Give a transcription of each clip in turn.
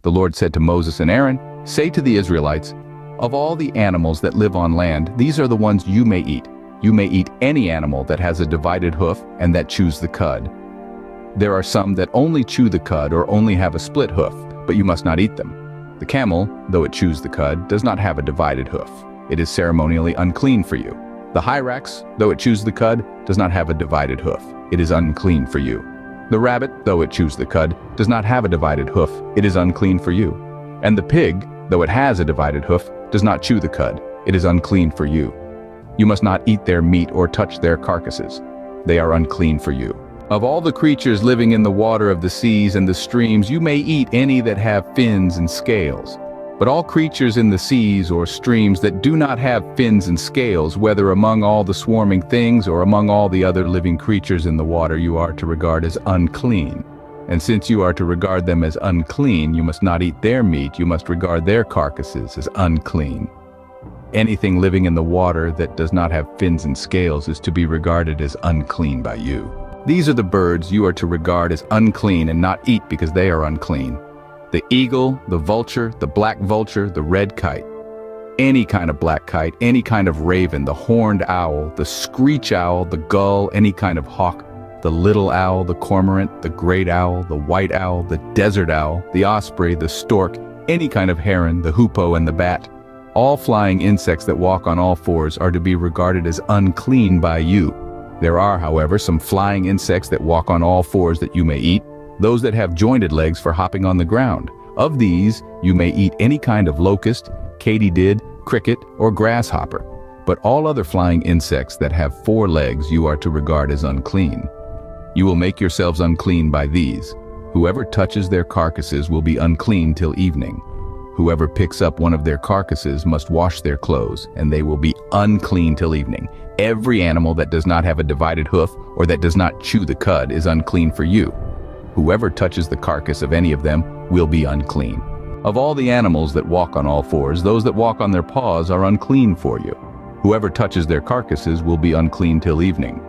The Lord said to Moses and Aaron, "Say to the Israelites, of all the animals that live on land, these are the ones you may eat. You may eat any animal that has a divided hoof and that chews the cud. There are some that only chew the cud or only have a split hoof, but you must not eat them. The camel, though it chews the cud, does not have a divided hoof. It is ceremonially unclean for you. The hyrax, though it chews the cud, does not have a divided hoof. It is unclean for you. The rabbit, though it chews the cud, does not have a divided hoof. It is unclean for you. And the pig, though it has a divided hoof, does not chew the cud. It is unclean for you. You must not eat their meat or touch their carcasses. They are unclean for you. Of all the creatures living in the water of the seas and the streams, you may eat any that have fins and scales. But all creatures in the seas or streams that do not have fins and scales, whether among all the swarming things or among all the other living creatures in the water, you are to regard as unclean. And since you are to regard them as unclean, you must not eat their meat. You must regard their carcasses as unclean. Anything living in the water that does not have fins and scales is to be regarded as unclean by you. These are the birds you are to regard as unclean and not eat because they are unclean: the eagle, the vulture, the black vulture, the red kite. Any kind of black kite, any kind of raven, the horned owl, the screech owl, the gull, any kind of hawk, the little owl, the cormorant, the great owl, the white owl, the desert owl, the osprey, the stork, any kind of heron, the hoopoe and the bat. All flying insects that walk on all fours are to be regarded as unclean by you. There are, however, some flying insects that walk on all fours that you may eat, those that have jointed legs for hopping on the ground. Of these, you may eat any kind of locust, katydid, cricket, or grasshopper. But all other flying insects that have 4 legs you are to regard as unclean. You will make yourselves unclean by these. Whoever touches their carcasses will be unclean till evening. Whoever picks up one of their carcasses must wash their clothes, and they will be unclean till evening. Every animal that does not have a divided hoof or that does not chew the cud is unclean for you. Whoever touches the carcass of any of them will be unclean. Of all the animals that walk on all fours, those that walk on their paws are unclean for you. Whoever touches their carcasses will be unclean till evening.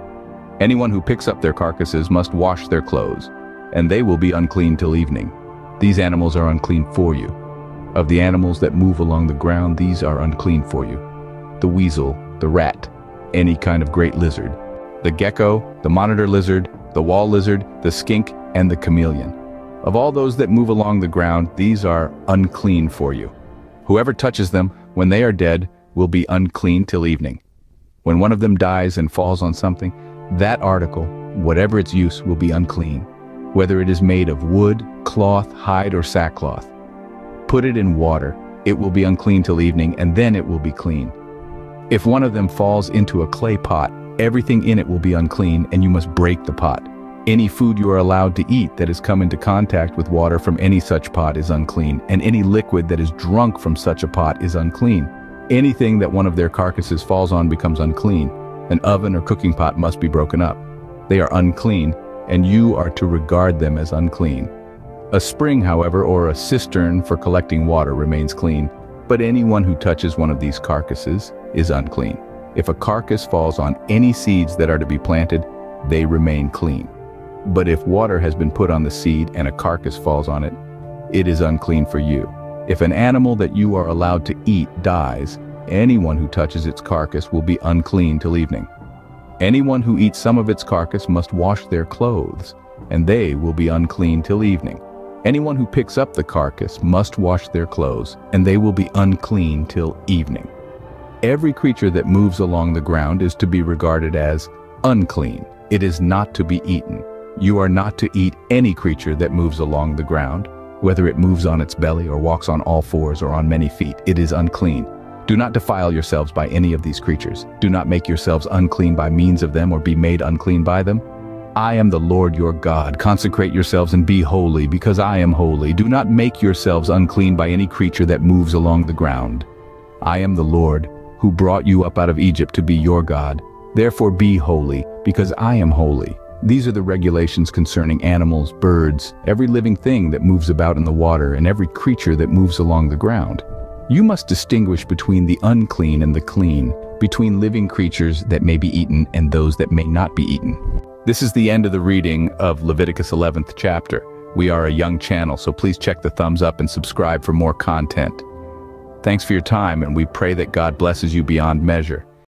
Anyone who picks up their carcasses must wash their clothes, and they will be unclean till evening. These animals are unclean for you. Of the animals that move along the ground, these are unclean for you: the weasel, the rat, any kind of great lizard, the gecko, the monitor lizard, the wall lizard, the skink, and the chameleon. Of all those that move along the ground, these are unclean for you. Whoever touches them, when they are dead, will be unclean till evening. When one of them dies and falls on something, that article, whatever its use, will be unclean, whether it is made of wood, cloth, hide, or sackcloth. Put it in water, it will be unclean till evening, and then it will be clean. If one of them falls into a clay pot, everything in it will be unclean, and you must break the pot. Any food you are allowed to eat that has come into contact with water from any such pot is unclean, and any liquid that is drunk from such a pot is unclean. Anything that one of their carcasses falls on becomes unclean. An oven or cooking pot must be broken up. They are unclean, and you are to regard them as unclean. A spring, however, or a cistern for collecting water remains clean, but anyone who touches one of these carcasses is unclean. If a carcass falls on any seeds that are to be planted, they remain clean. But if water has been put on the seed and a carcass falls on it, it is unclean for you. If an animal that you are allowed to eat dies, anyone who touches its carcass will be unclean till evening. Anyone who eats some of its carcass must wash their clothes, and they will be unclean till evening. Anyone who picks up the carcass must wash their clothes, and they will be unclean till evening. Every creature that moves along the ground is to be regarded as unclean. It is not to be eaten. You are not to eat any creature that moves along the ground, whether it moves on its belly or walks on all fours or on many feet. It is unclean. Do not defile yourselves by any of these creatures. Do not make yourselves unclean by means of them or be made unclean by them. I am the Lord your God. Consecrate yourselves and be holy, because I am holy. Do not make yourselves unclean by any creature that moves along the ground. I am the Lord, who brought you up out of Egypt to be your God. Therefore be holy, because I am holy. These are the regulations concerning animals, birds, every living thing that moves about in the water, and every creature that moves along the ground. You must distinguish between the unclean and the clean, between living creatures that may be eaten and those that may not be eaten. This is the end of the reading of Leviticus 11th chapter. We are a young channel, so please check the thumbs up and subscribe for more content. Thanks for your time, and we pray that God blesses you beyond measure.